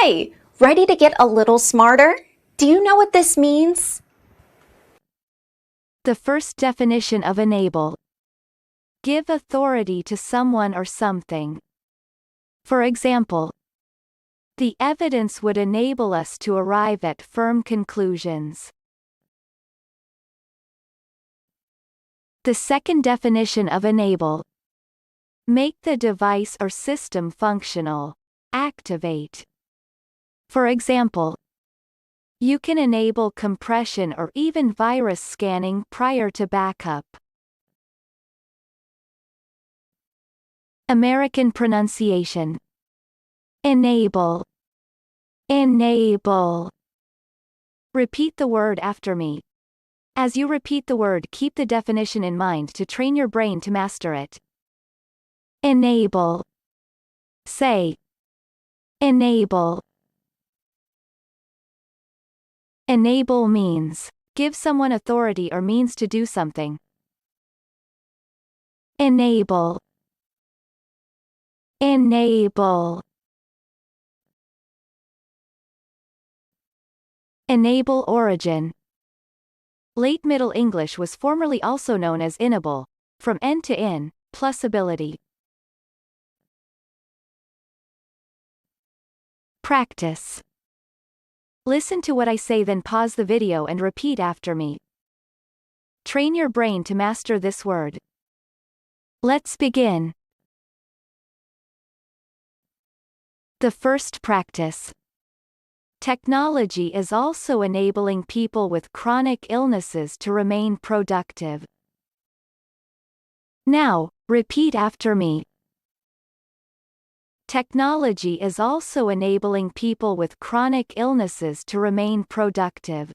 Hi, ready to get a little smarter? Do you know what this means? The first definition of enable. Give authority to someone or something. For example, the evidence would enable us to arrive at firm conclusions. The second definition of enable. Make the device or system functional. Activate. For example, you can enable compression or even virus scanning prior to backup. American pronunciation. Enable. Enable. Repeat the word after me. As you repeat the word, keep the definition in mind to train your brain to master it. Enable. Say. Enable. Enable means give someone authority or means to do something. Enable. Enable. Enable origin. Late Middle English was formerly also known as enable, from end to in, plus ability. Practice. Listen to what I say, then pause the video and repeat after me. Train your brain to master this word. Let's begin. The first practice. Technology is also enabling people with chronic illnesses to remain productive. Now, repeat after me. Technology is also enabling people with chronic illnesses to remain productive.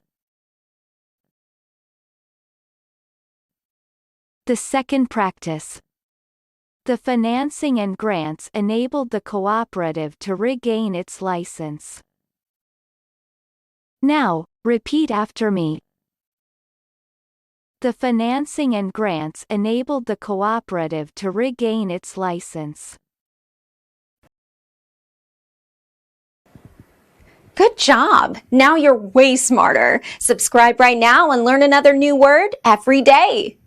The second practice. The financing and grants enabled the cooperative to regain its license. Now, repeat after me. The financing and grants enabled the cooperative to regain its license. Good job! Now you're way smarter. Subscribe right now and learn another new word every day.